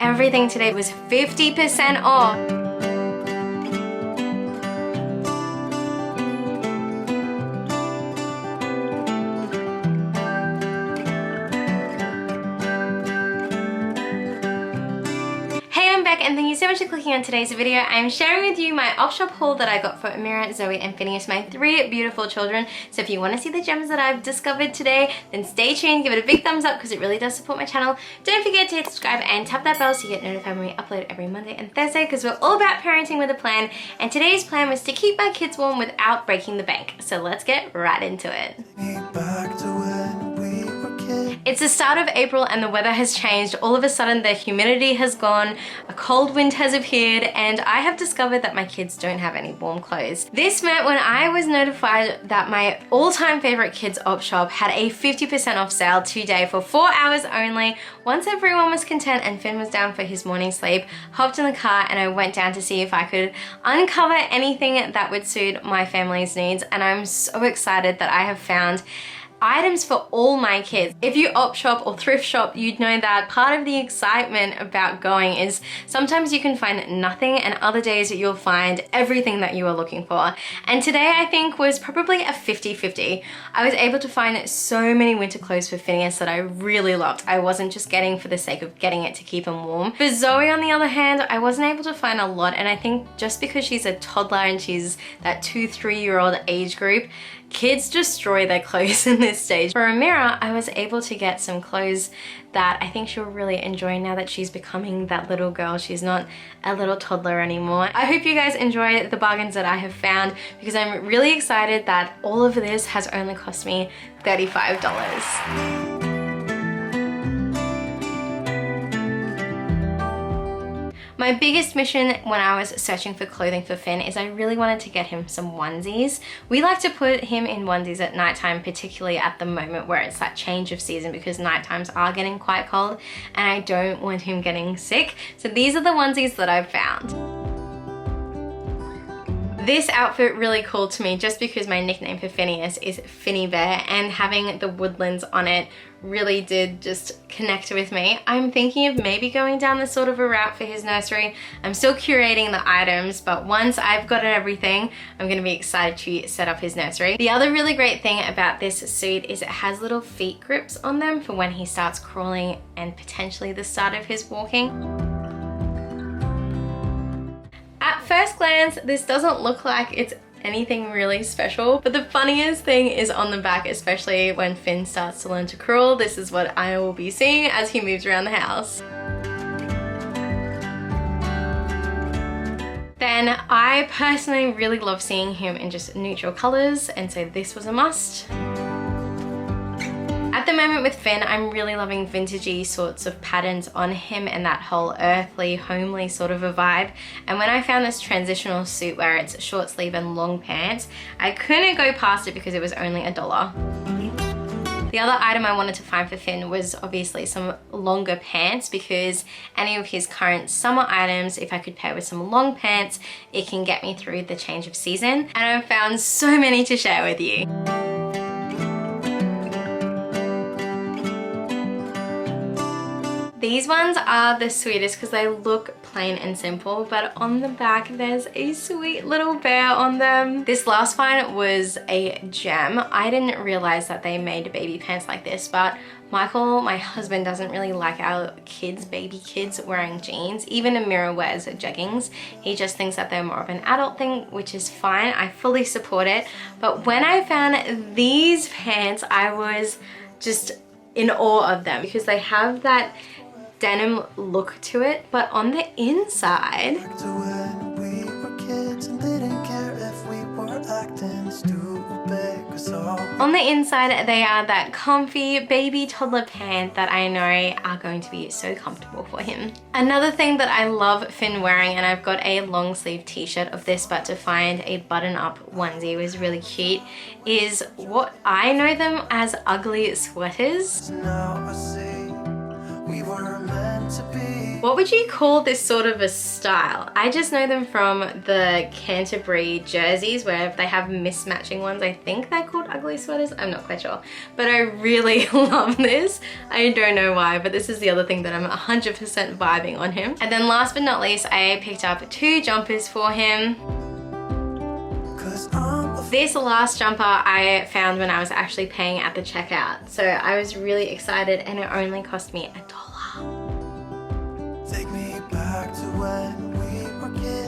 Everything today was 50% off. And thank you so much for clicking on today's video. I'm sharing with you my off-shop haul that I got for Amira, Zoe and Phineas, my 3 beautiful children. So if you want to see the gems that I've discovered today, then stay tuned, give it a big thumbs up because it really does support my channel. Don't forget to hit subscribe and tap that bell so you get notified when we upload every Monday and Thursday, because we're all about parenting with a plan. And today's plan was to keep my kids warm without breaking the bank. So let's get right into it. It's the start of April and the weather has changed. All of a sudden the humidity has gone, a cold wind has appeared, and I have discovered that my kids don't have any warm clothes. This meant when I was notified that my all-time favorite kids op shop had a 50% off sale today for 4 hours only. Once everyone was content and Finn was down for his morning sleep, hopped in the car and I went down to see if I could uncover anything that would suit my family's needs, and I'm so excited that I have found items for all my kids. If you op shop or thrift shop, you'd know that part of the excitement about going is sometimes you can find nothing and other days you'll find everything that you are looking for. And today I think was probably a 50-50. I was able to find so many winter clothes for Phineas that I really loved. I wasn't just getting for the sake of getting it to keep him warm. For Zoe, on the other hand, I wasn't able to find a lot, and I think just because she's a toddler and she's that 2-3-year-old age group, kids destroy their clothes in this stage. For Amira, I was able to get some clothes that I think she'll really enjoy now that she's becoming that little girl. She's not a little toddler anymore. I hope you guys enjoy the bargains that I have found, because I'm really excited that all of this has only cost me $35. My biggest mission when I was searching for clothing for Finn is I really wanted to get him some onesies. We like to put him in onesies at nighttime, particularly at the moment where it's that change of season, because night times are getting quite cold and I don't want him getting sick. So these are the onesies that I've found. This outfit really called to me just because my nickname for Phineas is Finny Bear, and having the woodlands on it really did just connect with me. I'm thinking of maybe going down this sort of a route for his nursery. I'm still curating the items, but once I've got everything, I'm gonna be excited to set up his nursery. The other really great thing about this suit is it has little feet grips on them for when he starts crawling and potentially the start of his walking. At first glance, this doesn't look like it's anything really special, but the funniest thing is on the back, especially when Finn starts to learn to crawl. This is what I will be seeing as he moves around the house. Then I personally really love seeing him in just neutral colors, and so this was a must. At the moment with Finn, I'm really loving vintagey sorts of patterns on him and that whole earthly, homely sort of a vibe. And when I found this transitional suit where it's short sleeve and long pants, I couldn't go past it because it was only $1. The other item I wanted to find for Finn was obviously some longer pants, because any of his current summer items, if I could pair with some long pants, it can get me through the change of season. And I've found so many to share with you. These ones are the sweetest because they look plain and simple, but on the back there's a sweet little bear on them. This last find was a gem. I didn't realize that they made baby pants like this, but Michael, my husband, doesn't really like our kids, baby kids, wearing jeans. Even Amira wears jeggings. He just thinks that they're more of an adult thing, which is fine. I fully support it. But when I found these pants, I was just in awe of them because they have that denim look to it, but on the inside, they are that comfy baby toddler pant that I know are going to be so comfortable for him. Another thing that I love Finn wearing, and I've got a long sleeve t-shirt of this, but to find a button up onesie was really cute, is what I know them as ugly sweaters. Now I see we were meant to be. What would you call this sort of a style? I just know them from the Canterbury jerseys where they have mismatching ones. I think they're called ugly sweaters. I'm not quite sure. But I really love this. I don't know why, but this is the other thing that I'm 100% vibing on him. And then last but not least, I picked up 2 jumpers for him. This last jumper I found when I was actually paying at the checkout. So I was really excited and it only cost me $1.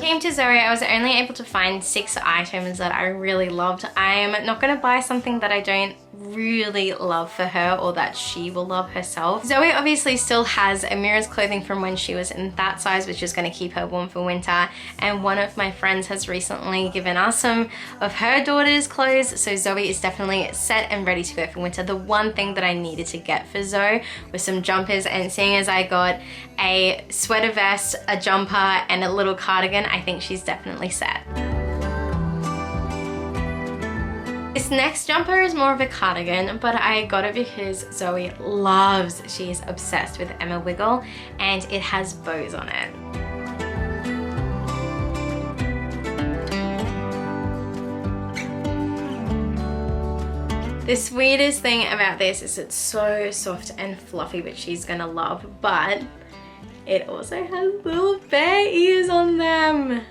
Came to Zoe, I was only able to find 6 items that I really loved. I'm not gonna buy something that I don't really love for her or that she will love herself. Zoe obviously still has Amira's clothing from when she was in that size, which is going to keep her warm for winter, and one of my friends has recently given us some of her daughter's clothes, so Zoe is definitely set and ready to go for winter. The one thing that I needed to get for Zoe was some jumpers, and seeing as I got a sweater vest, a jumper, and a little cardigan, I think she's definitely set. This next jumper is more of a cardigan, but I got it because Zoe loves, she is obsessed with Emma Wiggle, and it has bows on it. The sweetest thing about this is it's so soft and fluffy, which she's gonna love, but it also has little bear ears on them.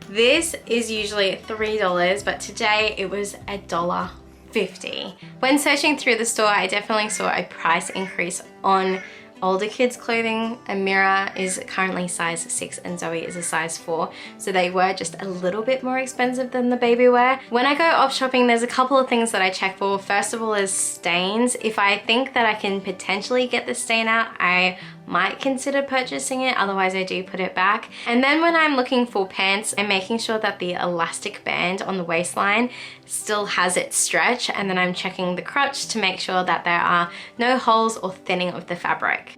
This is usually $3, but today it was $1.50. When searching through the store, I definitely saw a price increase on older kids' clothing. Amira is currently size 6 and Zoe is a size 4, so they were just a little bit more expensive than the baby wear. When I go off shopping, there's a couple of things that I check for. First of all is stains. If I think that I can potentially get the stain out, I might consider purchasing it, otherwise I do put it back. And then when I'm looking for pants, I'm making sure that the elastic band on the waistline still has its stretch, and then I'm checking the crotch to make sure that there are no holes or thinning of the fabric.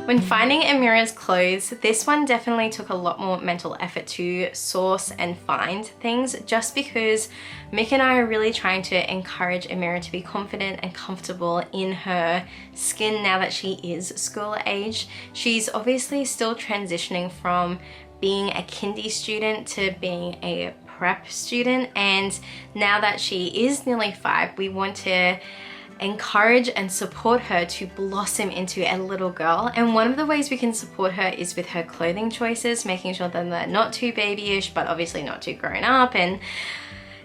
When finding Amira's clothes, this one definitely took a lot more mental effort to source and find things, just because Mick and I are really trying to encourage Amira to be confident and comfortable in her skin now that she is school age. She's obviously still transitioning from being a kindy student to being a prep student, and now that she is nearly 5, we want to encourage and support her to blossom into a little girl. And one of the ways we can support her is with her clothing choices, making sure that they're not too babyish, but obviously not too grown up. And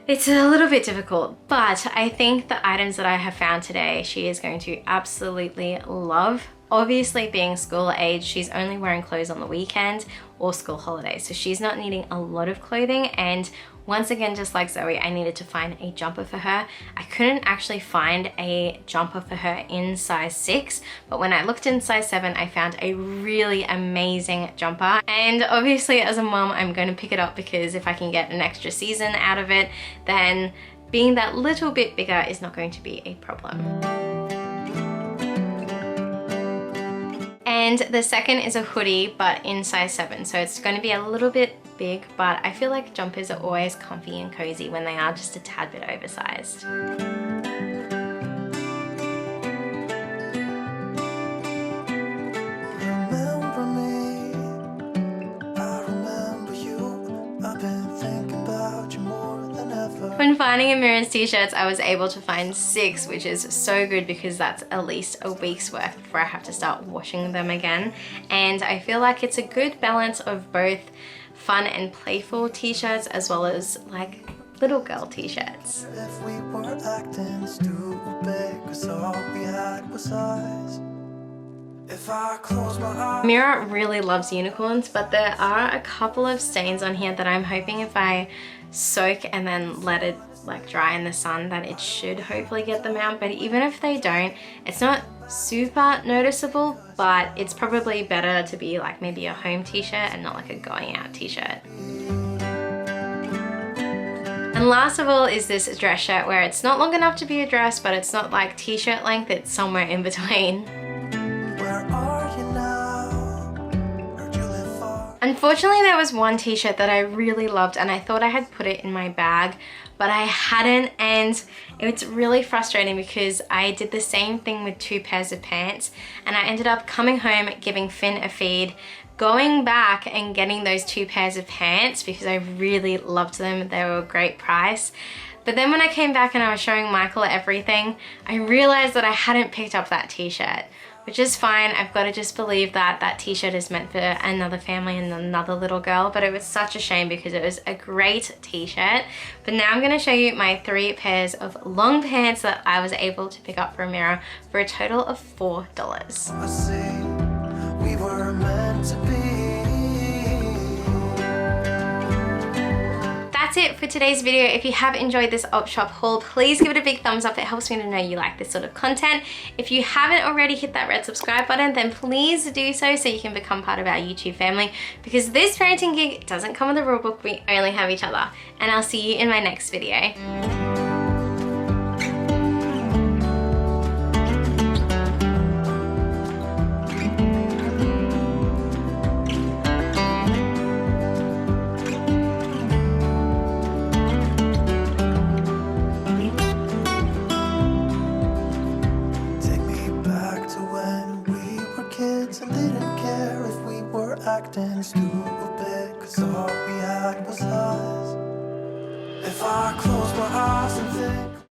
it's a little bit difficult, but I think the items that I have found today, she is going to absolutely love. Obviously, being school age, she's only wearing clothes on the weekend or school holidays, so she's not needing a lot of clothing. And once again, just like Zoe, I needed to find a jumper for her. I couldn't actually find a jumper for her in size 6, but when I looked in size 7, I found a really amazing jumper. And obviously as a mom, I'm going to pick it up because if I can get an extra season out of it, then being that little bit bigger is not going to be a problem. And the second is a hoodie, but in size 7. So it's going to be a little bit big, but I feel like jumpers are always comfy and cozy when they are just a tad bit oversized. When finding Amira's t-shirts, I was able to find 6, which is so good because that's at least a week's worth before I have to start washing them again. And I feel like it's a good balance of both fun and playful t-shirts as well as like little girl t-shirts. If we were acting stupid, 'cause all we had was eyes. If I close my eyes. Amira really loves unicorns, but there are a couple of stains on here that I'm hoping if I soak and then let it like dry in the sun that it should hopefully get them out. But even if they don't, it's not super noticeable, but it's probably better to be like maybe a home t-shirt and not like a going out t-shirt. And last of all is this dress shirt where it's not long enough to be a dress, but it's not like t-shirt length, it's somewhere in between. Where are you now? Where'd you live for? Unfortunately, there was one t-shirt that I really loved and I thought I had put it in my bag, but I hadn't, and it's really frustrating because I did the same thing with 2 pairs of pants and I ended up coming home, giving Finn a feed, going back and getting those 2 pairs of pants because I really loved them. They were a great price. But then when I came back and I was showing Michael everything, I realized that I hadn't picked up that t-shirt, which is fine. I've got to just believe that that t-shirt is meant for another family and another little girl, but it was such a shame because it was a great t-shirt. But now I'm going to show you my 3 pairs of long pants that I was able to pick up from Mirror for a total of $4. I see we were meant to be. That's it for today's video. If you have enjoyed this op shop haul, please give it a big thumbs up. It helps me to know you like this sort of content. If you haven't already hit that red subscribe button, then please do so you can become part of our YouTube family, because this parenting gig doesn't come with a rule book. We only have each other. And I'll see you in my next video. And didn't care if we were acting stupid, cause all we had was us. If I close my eyes and think